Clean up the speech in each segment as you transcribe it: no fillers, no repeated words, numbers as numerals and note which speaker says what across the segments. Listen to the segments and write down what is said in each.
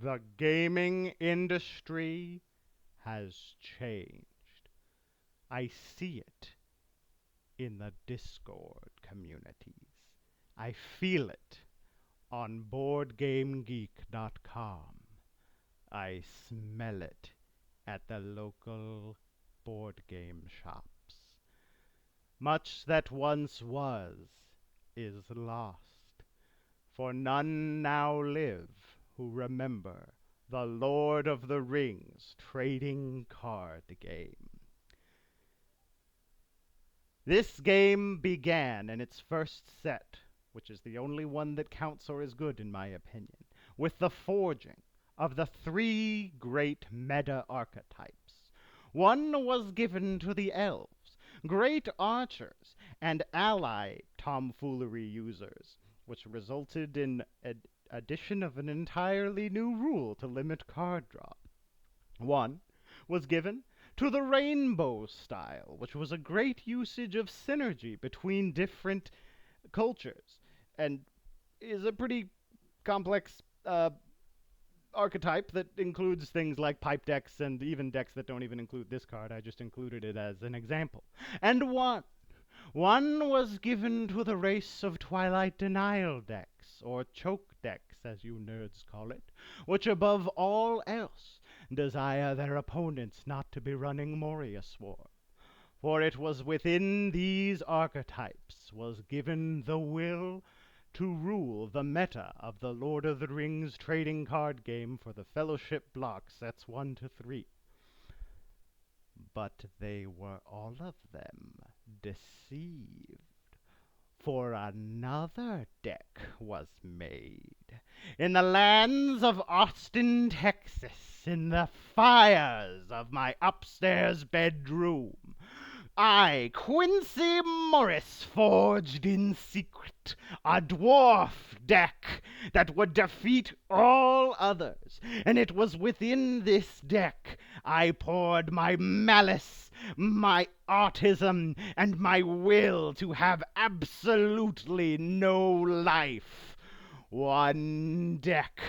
Speaker 1: The gaming industry has changed. I see it in the Discord communities. I feel it on BoardGameGeek.com. I smell it at the local board game shops. Much that once was is lost, for none now live who remember the Lord of the Rings trading card game. This game began in its first set, which is the only one that counts or is good in my opinion, with the forging of the three great meta archetypes. One was given to the elves, great archers, and ally tomfoolery users, which resulted in addition of an entirely new rule to limit card draw. One was given to the rainbow style, which was a great usage of synergy between different cultures, and is a pretty complex archetype that includes things like pipe decks and even decks that don't even include this card. I just included it as an example. And one was given to the race of Twilight Denial decks, or choke decks, as you nerds call it, which above all else desire their opponents not to be running Moria Swarm. For it was within these archetypes was given the will to rule the meta of the Lord of the Rings trading card game for the Fellowship block sets 1 to 3. But they were all of them deceived, for another deck was made in the lands of Austin, Texas, in the fires of my upstairs bedroom. I, Quincy Morris, forged in secret a dwarf deck that would defeat all others, and it was within this deck I poured my malice, my autism, and my will to have absolutely no life. One deck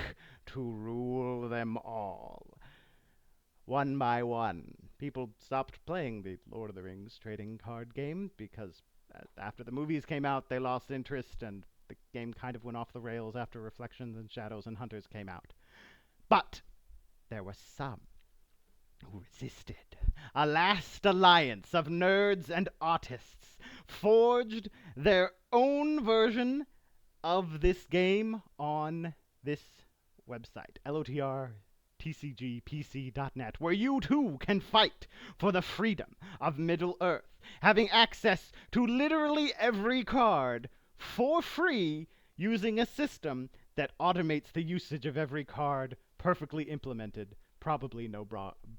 Speaker 1: to rule them all. One by one, people stopped playing the Lord of the Rings trading card game because after the movies came out, they lost interest and the game kind of went off the rails after Reflections and Shadows and Hunters came out. But there were some who resisted. A last alliance of nerds and artists forged their own version of this game on this website, LOTRTCGPC.net, where you too can fight for the freedom of Middle-earth, having access to literally every card for free using a system that automates the usage of every card, perfectly implemented, probably no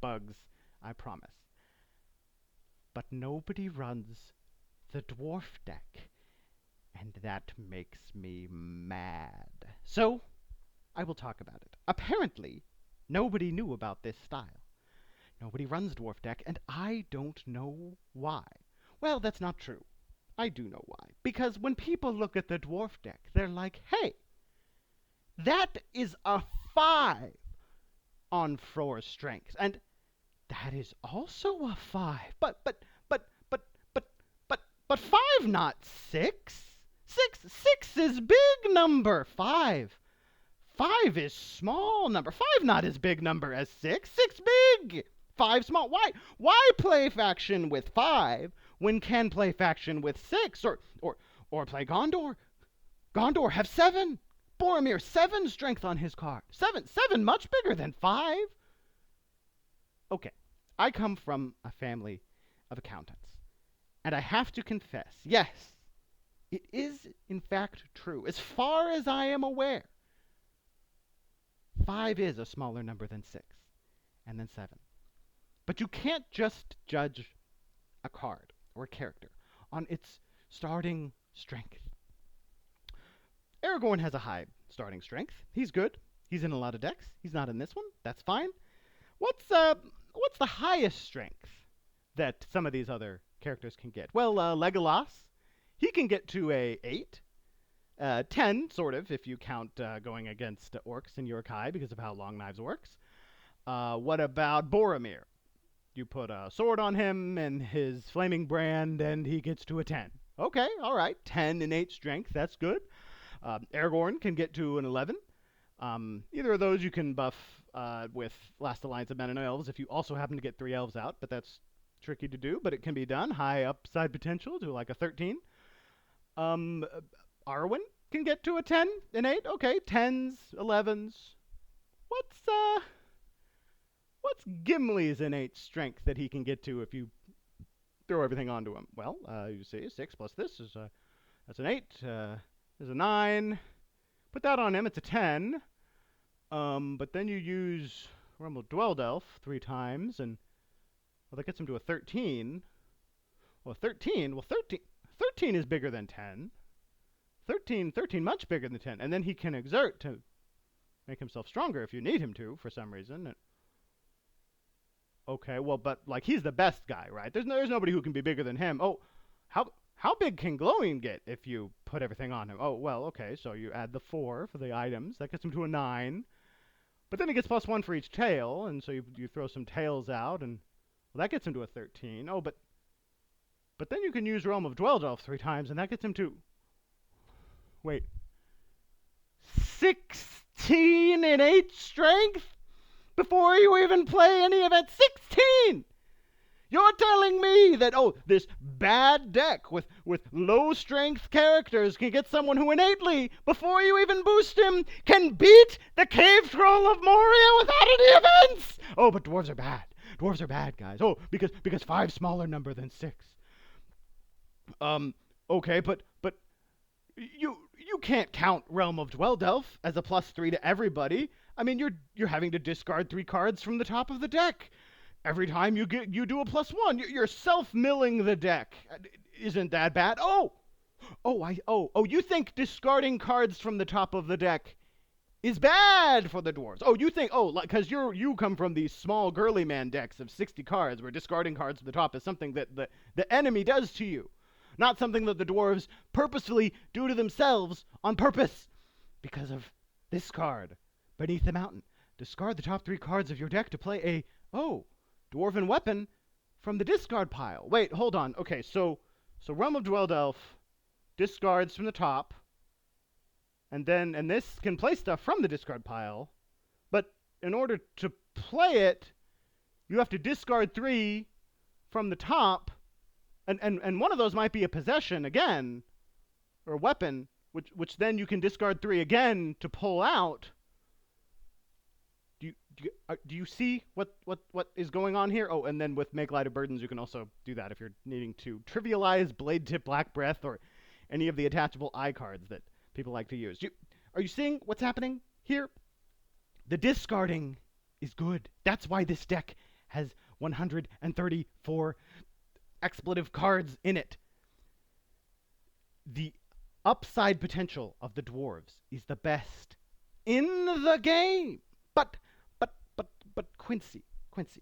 Speaker 1: bugs, I promise. But nobody runs the dwarf deck, and that makes me mad. So, I will talk about it. Apparently, nobody knew about this style. Nobody runs dwarf deck, and I don't know why. Well, that's not true. I do know why. Because when people look at the dwarf deck, they're like, hey, that is a 5 on 4 strength, and that is also a 5. But 5, not 6. 6 is big number. 5 is small number. 5 not as big number as 6. 6 big. 5 small. Why play faction with 5 when can play faction with 6 or play Gondor? Gondor have 7. Boromir 7 strength on his card. 7 much bigger than 5. Okay, I come from a family of accountants, and I have to confess, yes, it is in fact true. As far as I am aware, 5 is a smaller number than 6, and then 7. But you can't just judge a card or a character on its starting strength. Aragorn has a high starting strength. He's good. He's in a lot of decks. He's not in this one. That's fine. What's the highest strength that some of these other characters can get? Well, Legolas, he can get to a 8. 10, sort of, if you count going against orcs in Uruk-hai because of how Long Knives works. What about Boromir? You put a sword on him and his flaming brand, and he gets to a 10. Okay, all right, 10 innate strength, that's good. Aragorn can get to an 11. Either of those you can buff with Last Alliance of Men and Elves if you also happen to get 3 elves out, but that's tricky to do, but it can be done. High upside potential to like a 13. Arwen can get to a 10 innate. Okay, 10s, 11s. What's Gimli's innate strength that he can get to if you throw everything onto him? Well, you see, 6 plus this is that's an 8. There's a 9. Put that on him, it's a 10. But then you use Rumble Dwelled Elf 3 times, and well, that gets him to a 13. Well, 13 is bigger than 10. 13 much bigger than 10. And then he can exert to make himself stronger if you need him to, for some reason. Okay, well, but like he's the best guy, right? There's nobody who can be bigger than him. Oh, how big can Glowing get if you put everything on him? Oh, well, okay, so you add the 4 for the items. That gets him to a 9. But then he gets +1 for each tail, and so you throw some tails out, and well, that gets him to a 13. Oh, but then you can use Realm of Dwelled Elf 3 times, and that gets him to... Wait. 16 innate strength? Before you even play any of it? 16! You're telling me that, oh, this bad deck with low strength characters can get someone who innately, before you even boost him, can beat the Cave Troll of Moria without any events? Oh, but dwarves are bad. Dwarves are bad, guys. Oh, because 5's smaller number than 6. Okay, but you can't count Realm of Dwelled Elf as a +3 to everybody. I mean, you're having to discard 3 cards from the top of the deck. Every time you do a +1, you're self-milling the deck. Isn't that bad? You think discarding cards from the top of the deck is bad for the dwarves? Oh, you think because you come from these small girly man decks of 60 cards where discarding cards from the top is something that the enemy does to you, not something that the dwarves purposefully do to themselves on purpose because of this card, Beneath the Mountain. Discard the top 3 cards of your deck to play a dwarven weapon from the discard pile. Wait, hold on. Okay, so Realm of Dwelled Elf discards from the top, and this can play stuff from the discard pile, but in order to play it, you have to discard 3 from the top, and one of those might be a possession again, or a weapon, which then you can discard 3 again to pull out. Do you see what is going on here? Oh, and then with Make Light of Burdens, you can also do that if you're needing to trivialize Blade Tip Black Breath or any of the attachable eye cards that people like to use. Are you seeing what's happening here? The discarding is good. That's why this deck has 134 expletive cards in it. The upside potential of the dwarves is the best in the game. But Quincy,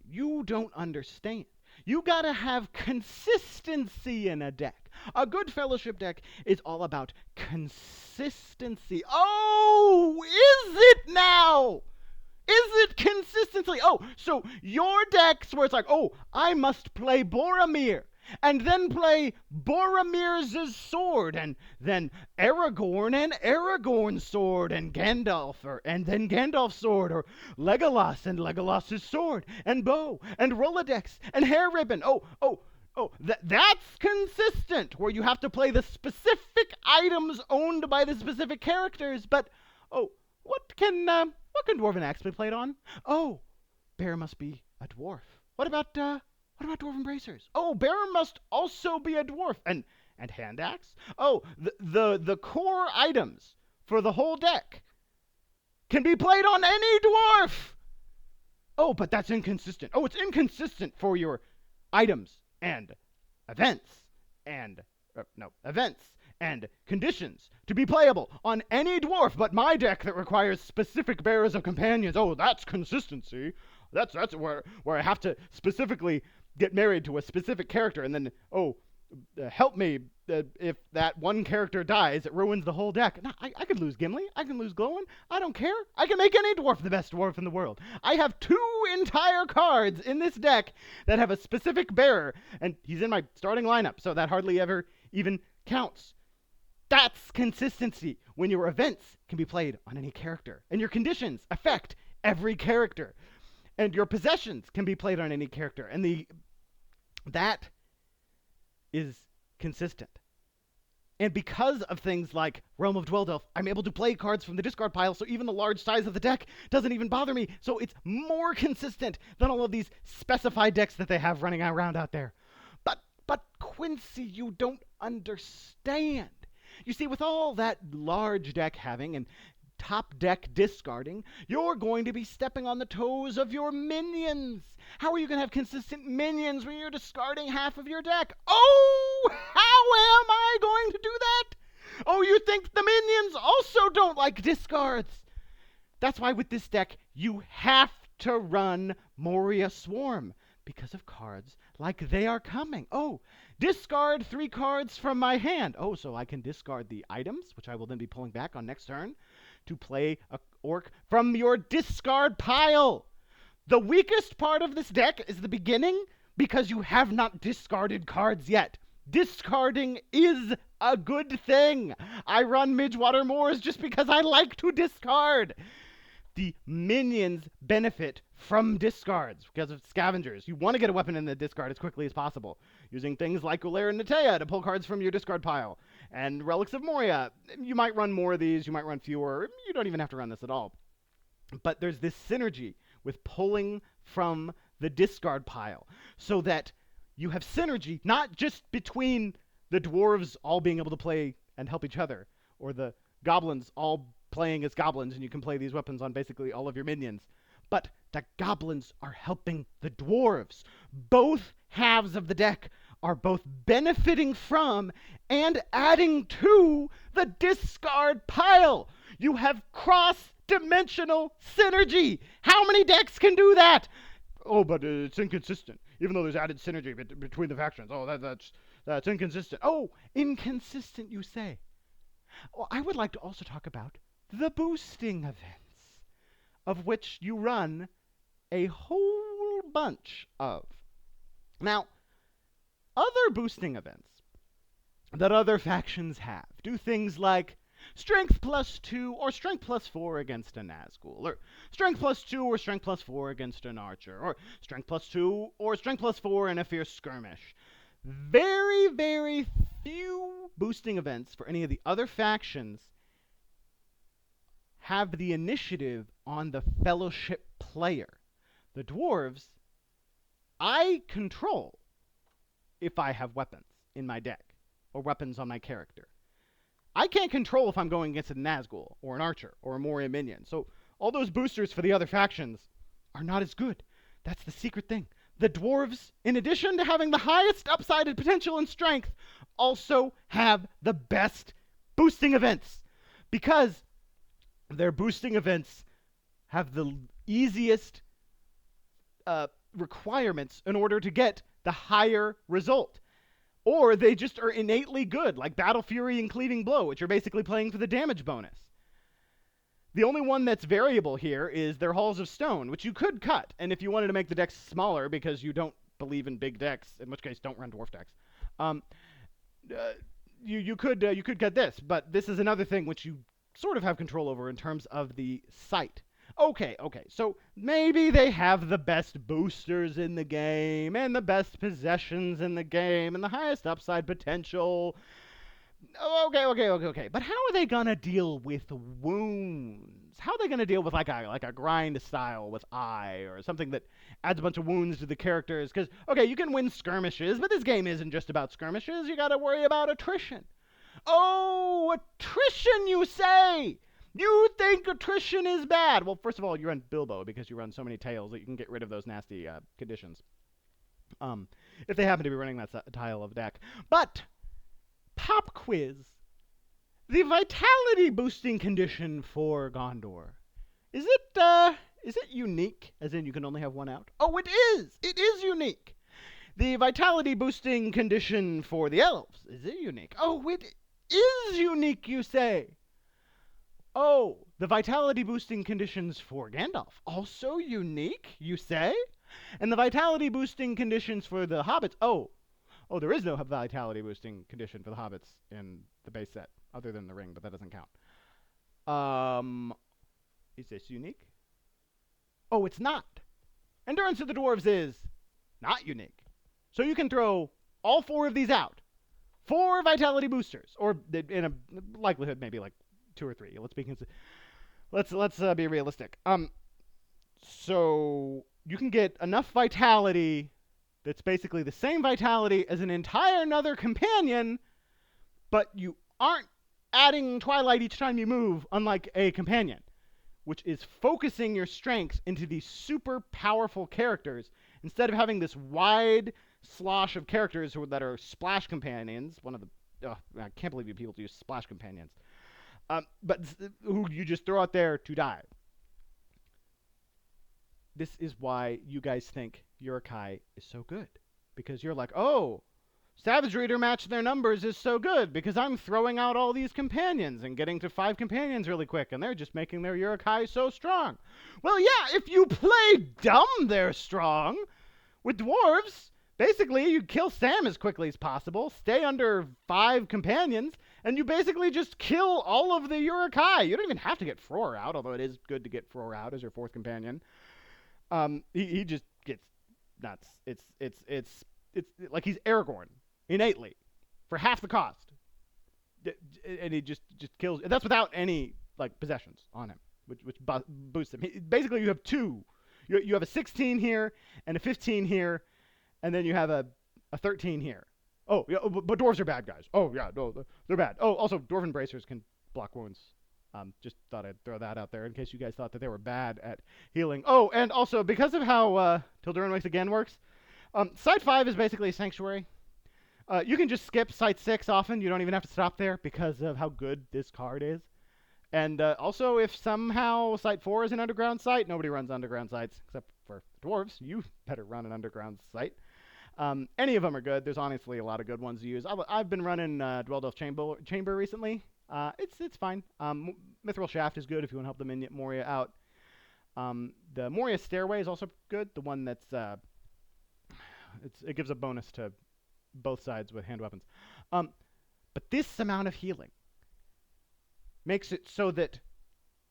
Speaker 1: you don't understand. You gotta have consistency in a deck. A good Fellowship deck is all about consistency. Oh, is it now? Is it consistency? Oh, so your decks where it's like, oh, I must play Boromir, and then play Boromir's sword, and then Aragorn and Aragorn's sword, and Gandalf, and then Gandalf's sword, or Legolas and Legolas's sword, and bow, and Rolodex, and hair ribbon. That's consistent, where you have to play the specific items owned by the specific characters, but, what can Dwarven Axe be played on? Oh, Bear must be a dwarf. What about Dwarven Bracers? Oh, Bear must also be a dwarf. And Hand Axe? Oh, the core items for the whole deck can be played on any dwarf. Oh, but that's inconsistent. Oh, it's inconsistent for your items and events and conditions to be playable on any dwarf but my deck that requires specific bearers of companions. Oh, that's consistency. That's where I have to specifically get married to a specific character, and then help me. If that one character dies, it ruins the whole deck. No, I could lose Gimli. I can lose Glowin. I don't care. I can make any dwarf the best dwarf in the world. I have 2 entire cards in this deck that have a specific bearer, and he's in my starting lineup, so that hardly ever even counts. That's consistency, when your events can be played on any character, and your conditions affect every character, and your possessions can be played on any character, and that is consistent. And because of things like Realm of Dweldelf, I'm able to play cards from the discard pile, so even the large size of the deck doesn't even bother me. So it's more consistent than all of these specified decks that they have running around out there. But Quincy, you don't understand. You see, with all that large deck having and top deck discarding, you're going to be stepping on the toes of your minions. How are you going to have consistent minions when you're discarding half of your deck? Oh, how am I going to do that? Oh, you think the minions also don't like discards? That's why with this deck, you have to run Moria Swarm because of cards like They Are Coming. Oh, discard 3 cards from my hand. Oh, so I can discard the items, which I will then be pulling back on next turn, to play a orc from your discard pile. The weakest part of this deck is the beginning, because you have not discarded cards yet. Discarding is a good thing. I run Midgewater Moors just because I like to discard. The minions benefit from discards because of scavengers. You want to get a weapon in the discard as quickly as possible, using things like Ullair and Natea to pull cards from your discard pile. And Relics of Moria, you might run more of these, you might run fewer, you don't even have to run this at all. But there's this synergy with pulling from the discard pile, so that you have synergy not just between the dwarves all being able to play and help each other, or the goblins all playing as goblins and you can play these weapons on basically all of your minions, but the goblins are helping the dwarves. Both halves of the deck are both benefiting from and adding to the discard pile. You have cross-dimensional synergy. How many decks can do that? Oh, but it's inconsistent, even though there's added synergy between the factions. Oh, that's inconsistent. Oh, inconsistent, you say? Well, I would like to also talk about the boosting events, of which you run a whole bunch of. Now, other boosting events that other factions have do things like Strength +2 or Strength +4 against a Nazgul, or Strength +2 or Strength +4 against an Archer, or Strength +2 or Strength +4 in a Fierce Skirmish. Very, very few boosting events for any of the other factions have the initiative on the Fellowship player. The dwarves, I control if I have weapons in my deck, or weapons on my character. I can't control if I'm going against a Nazgul, or an Archer, or a Moria minion. So all those boosters for the other factions are not as good. That's the secret thing. The dwarves, in addition to having the highest upside potential and strength, also have the best boosting events, because their boosting events have the easiest requirements in order to get the higher result. Or they just are innately good, like Battle Fury and Cleaving Blow, which are basically playing for the damage bonus. The only one that's variable here is their Halls of Stone, which you could cut. And if you wanted to make the decks smaller because you don't believe in big decks, in which case don't run dwarf decks, you could cut this. But this is another thing which you sort of have control over in terms of the site. Okay, so maybe they have the best boosters in the game, and the best possessions in the game, and the highest upside potential. Okay. But how are they gonna deal with wounds? How are they gonna deal with like a grind style with Eye, or something that adds a bunch of wounds to the characters? Because, okay, you can win skirmishes, but this game isn't just about skirmishes. You gotta worry about attrition. Oh, attrition, you say? You think attrition is bad? Well, first of all, you run Bilbo because you run so many tails that you can get rid of those nasty conditions. If they happen to be running that tile of deck. But, pop quiz. The vitality boosting condition for Gondor. Is it unique? As in you can only have one out? Oh, it is! It is unique! The vitality boosting condition for the elves, is it unique? Oh, it is unique, you say. Oh, the vitality boosting conditions for Gandalf, also unique, you say? And the vitality boosting conditions for the hobbits, oh, there is no vitality boosting condition for the hobbits in the base set, other than the ring, but that doesn't count. Is this unique? Oh, it's not. Endurance of the dwarves is not unique. So you can throw all 4 of these out. 4 vitality boosters, or in a likelihood maybe like 2 or 3. Let's be realistic. So you can get enough vitality that's basically the same vitality as an entire another companion, but you aren't adding Twilight each time you move, unlike a companion, which is focusing your strengths into these super powerful characters instead of having this wide slosh of characters that are splash companions. I can't believe you people use splash companions, but who you just throw out there to die. This is why you guys think Uruk-hai is so good, because you're like, oh, Savage Reader match their numbers is so good because I'm throwing out all these companions and getting to 5 companions really quick, and they're just making their Uruk-hai so strong. Well, yeah, if you play dumb, they're strong. With dwarves, basically, you kill Sam as quickly as possible, stay under 5 companions, and you basically just kill all of the Uruk-hai. You don't even have to get Fror out, although it is good to get Fror out as your 4th companion. He just gets nuts. It's like he's Aragorn innately for half the cost, and he just kills. That's without any like possessions on him, which boosts him. Basically, you have 2. You have a 16 here and a 15 here, and then you have a 13 here. Oh, yeah, but dwarves are bad guys. Oh, yeah, no, they're bad. Oh, also, dwarven bracers can block wounds. Just thought I'd throw that out there in case you guys thought that they were bad at healing. Oh, and also, because of how Tildurin Wakes Again works, Site 5 is basically a sanctuary. You can just skip Site 6 often. You don't even have to stop there because of how good this card is. And also, if somehow Site 4 is an underground site, nobody runs underground sites except for dwarves. You better run an underground site. Any of them are good. There's honestly a lot of good ones to use. I've been running Dweldelf Chamber recently. It's fine. Mithril Shaft is good if you want to help the Moria out. The Moria Stairway is also good. The one that's it gives a bonus to both sides with hand weapons. But this amount of healing makes it so that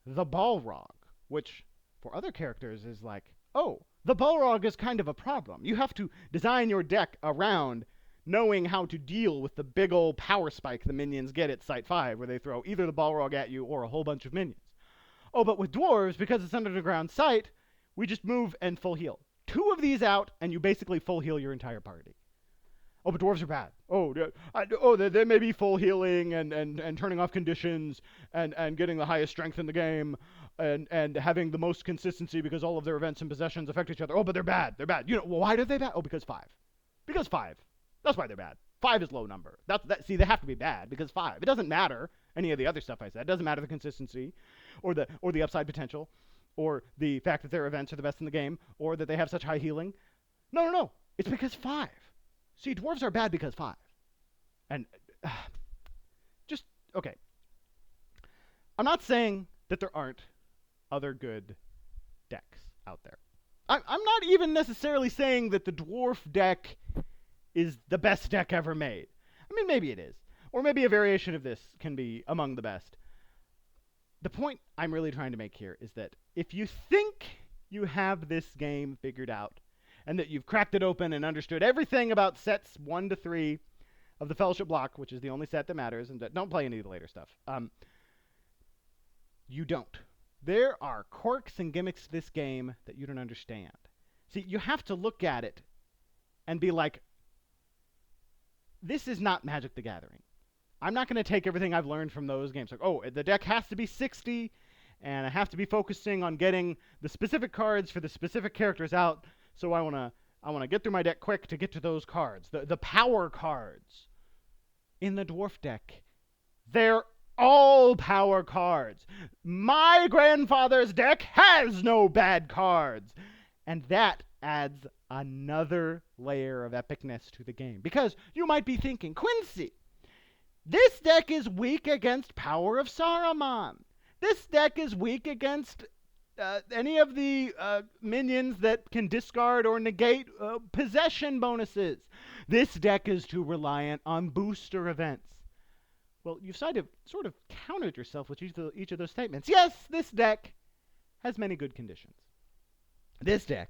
Speaker 1: the Balrog, which for other characters is like, oh, the Balrog is kind of a problem. You have to design your deck around knowing how to deal with the big old power spike the minions get at Site 5, where they throw either the Balrog at you or a whole bunch of minions. Oh, but with dwarves, because it's an underground site, we just move and full heal. 2 of these out, and you basically full heal your entire party. Oh, but dwarves are bad. They may be full healing and turning off conditions and getting the highest strength in the game and having the most consistency because all of their events and possessions affect each other. Oh, but they're bad. They're bad. Well, why are they bad? Oh, because 5. Because 5. That's why they're bad. 5 is low number. See, they have to be bad because 5. It doesn't matter any of the other stuff I said. It doesn't matter the consistency or the upside potential or the fact that their events are the best in the game or that they have such high healing. No. It's because 5. See, dwarves are bad because 5. And okay. I'm not saying that there aren't other good decks out there. I'm not even necessarily saying that the dwarf deck is the best deck ever made. I mean, maybe it is. Or maybe a variation of this can be among the best. The point I'm really trying to make here is that if you think you have this game figured out, and that you've cracked it open and understood everything about sets 1 to 3 of the Fellowship block, which is the only set that matters, and don't play any of the later stuff. You don't. There are quirks and gimmicks to this game that you don't understand. See, you have to look at it and be like, this is not Magic the Gathering. I'm not going to take everything I've learned from those games. Like, oh, the deck has to be 60, and I have to be focusing on getting the specific cards for the specific characters out. So I want to get through my deck quick to get to those cards. The power cards in the dwarf deck, they're all power cards. My grandfather's deck has no bad cards. And that adds another layer of epicness to the game. Because you might be thinking, Quincy, this deck is weak against Power of Saruman. This deck is weak against any of the minions that can discard or negate possession bonuses. This deck is too reliant on booster events. Well, you've sort of countered yourself with each of those statements. Yes, this deck has many good conditions. This deck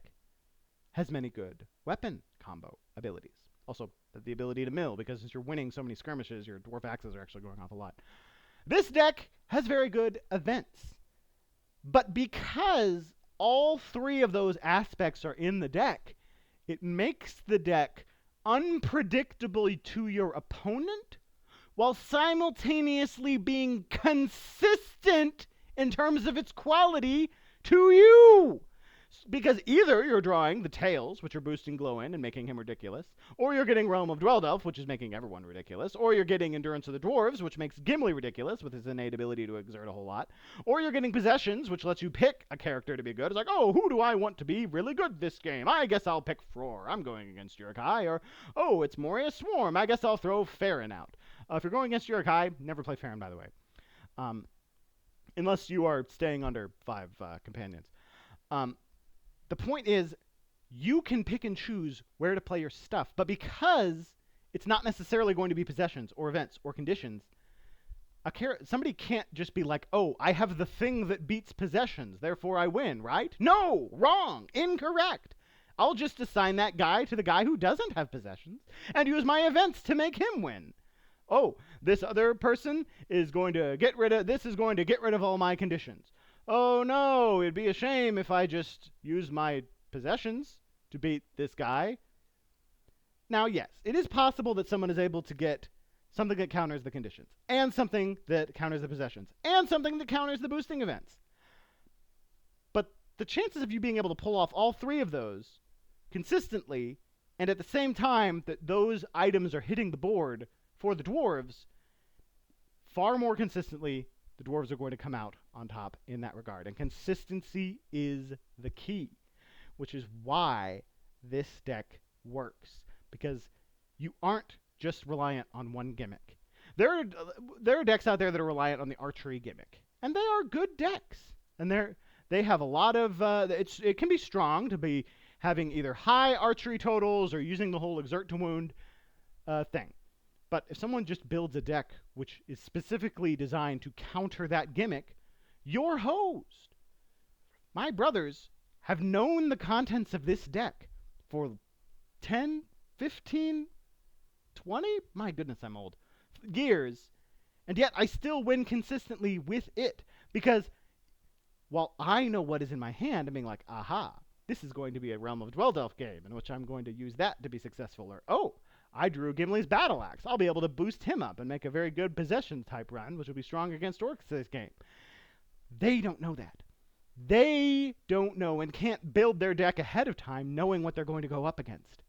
Speaker 1: has many good weapon combo abilities. Also, the ability to mill, because since you're winning so many skirmishes, your dwarf axes are actually going off a lot. This deck has very good events. But because all three of those aspects are in the deck, it makes the deck unpredictably to your opponent, while simultaneously being consistent in terms of its quality to you. Because either you're drawing the Tails, which are boosting Glow-In and making him ridiculous, or you're getting Realm of Dweldelf, which is making everyone ridiculous, or you're getting Endurance of the Dwarves, which makes Gimli ridiculous with his innate ability to exert a whole lot, or you're getting Possessions, which lets you pick a character to be good. It's like, oh, who do I want to be really good this game? I guess I'll pick Frore. I'm going against Uruk-hai. Or, oh, it's Moria Swarm. I guess I'll throw Farron out. If you're going against Uruk-hai, never play Farron, by the way. Unless you are staying under 5 companions. The point is, you can pick and choose where to play your stuff, but because it's not necessarily going to be possessions or events or conditions, somebody can't just be like, oh, I have the thing that beats possessions, therefore I win, right? No, wrong, incorrect. I'll just assign that guy to the guy who doesn't have possessions and use my events to make him win. Oh, this other person is going to get rid of all my conditions. Oh no, it'd be a shame if I just used my possessions to beat this guy. Now, yes, it is possible that someone is able to get something that counters the conditions, and something that counters the possessions, and something that counters the boosting events. But the chances of you being able to pull off all three of those consistently, and at the same time that those items are hitting the board for the dwarves, far more consistently, the dwarves are going to come out on top in that regard. And consistency is the key, which is why this deck works. Because you aren't just reliant on one gimmick. There are decks out there that are reliant on the archery gimmick. And they are good decks. And they have a lot of... it can be strong to be having either high archery totals or using the whole exert to wound thing. But if someone just builds a deck which is specifically designed to counter that gimmick, you're hosed. My brothers have known the contents of this deck for 10, 15, 20, my goodness, I'm old, years, and yet I still win consistently with it. Because while I know what is in my hand, I'm being like, aha, this is going to be a Realm of Dweldelf game in which I'm going to use that to be successful. Or, oh, I drew Gimli's Battle Axe. I'll be able to boost him up and make a very good possession type run, which will be strong against orcs this game. They don't know that. They don't know and can't build their deck ahead of time knowing what they're going to go up against.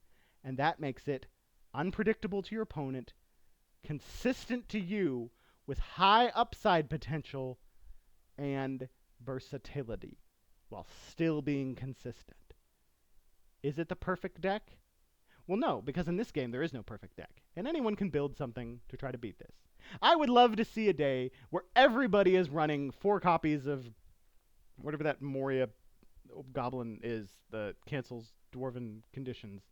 Speaker 1: And that makes it unpredictable to your opponent, consistent to you, with high upside potential and versatility, while still being consistent. Is it the perfect deck? Well, no, because in this game there is no perfect deck, and anyone can build something to try to beat this. I would love to see a day where everybody is running 4 copies of whatever that Moria goblin is that cancels dwarven conditions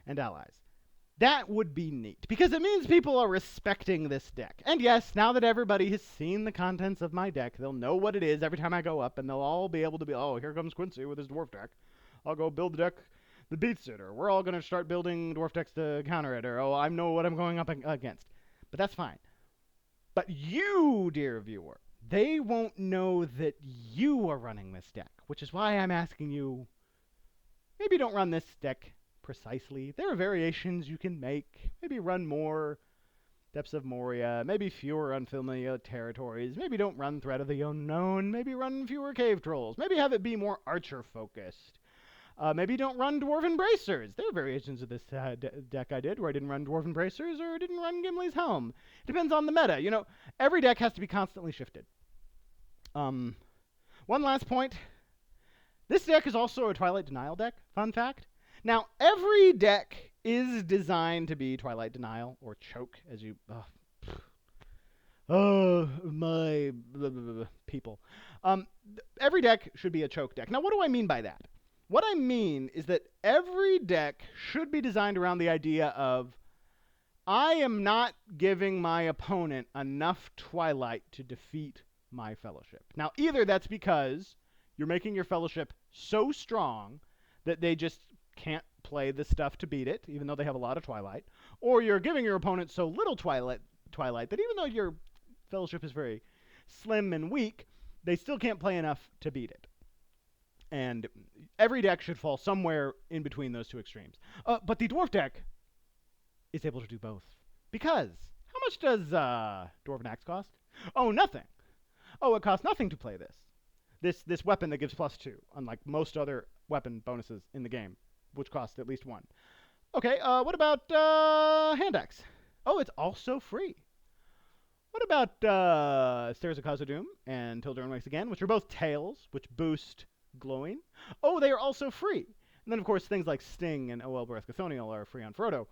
Speaker 1: and allies. That would be neat, because it means people are respecting this deck. And yes, now that everybody has seen the contents of my deck, they'll know what it is every time I go up, and they'll all be able to be, oh, here comes Quincy with his dwarf deck. I'll go build the deck that beats it, or we're all going to start building dwarf decks to counter it, or, oh, I know what I'm going up against. But that's fine. But you, dear viewer, they won't know that you are running this deck, which is why I'm asking you, maybe don't run this deck precisely. There are variations you can make. Maybe run more Depths of Moria, maybe fewer unfamiliar territories, maybe don't run Threat of the Unknown, maybe run fewer Cave Trolls, maybe have it be more archer-focused. Maybe don't run Dwarven Bracers. There are variations of this deck I did where I didn't run Dwarven Bracers or didn't run Gimli's Helm. It depends on the meta. You know, every deck has to be constantly shifted. One last point. This deck is also a Twilight Denial deck, fun fact. Now, every deck is designed to be Twilight Denial, or Choke, as you... my people. Every deck should be a Choke deck. Now, what do I mean by that? What I mean is that every deck should be designed around the idea of, I am not giving my opponent enough Twilight to defeat my Fellowship. Now, either that's because you're making your Fellowship so strong that they just can't play the stuff to beat it, even though they have a lot of Twilight, or you're giving your opponent so little Twilight that even though your Fellowship is very slim and weak, they still can't play enough to beat it. And every deck should fall somewhere in between those two extremes. But the Dwarf deck is able to do both. Because, how much does Dwarven Axe cost? Oh, nothing. Oh, it costs nothing to play this. This weapon that gives +2, unlike most other weapon bonuses in the game, which cost at least 1. Okay, what about Hand Axe? Oh, it's also free. What about Stairs of Khazad-dûm and Till Dawn Wakes Again, which are both tails, which boost glowing? Oh, they are also free. And then, of course, things like Sting and OL Breath Chthoniel are free on Frodo.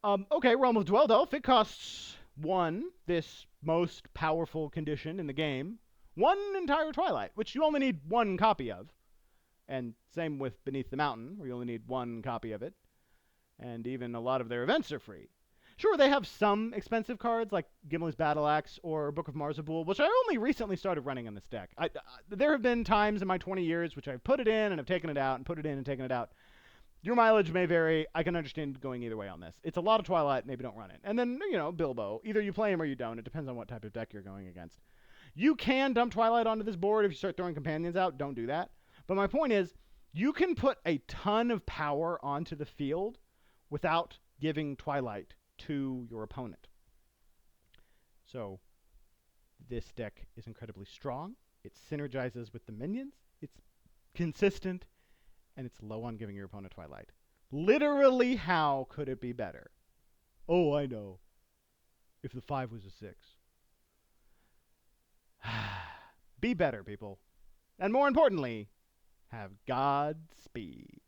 Speaker 1: Okay, Realm of Dweldelf. It costs 1, this most powerful condition in the game. 1 entire Twilight, which you only need 1 copy of. And same with Beneath the Mountain, where you only need 1 copy of it. And even a lot of their events are free. Sure, they have some expensive cards, like Gimli's Battle Axe or Book of Marzabul, which I only recently started running in this deck. There have been times in my 20 years which I've put it in and have taken it out, and put it in and taken it out. Your mileage may vary. I can understand going either way on this. It's a lot of Twilight, maybe don't run it. And then, Bilbo. Either you play him or you don't. It depends on what type of deck you're going against. You can dump Twilight onto this board if you start throwing companions out. Don't do that. But my point is, you can put a ton of power onto the field without giving Twilight to your opponent. So, this deck is incredibly strong. It synergizes with the minions. It's consistent. And it's low on giving your opponent Twilight. Literally, how could it be better? Oh, I know. If the 5 was a 6. Be better, people. And more importantly, have Godspeed.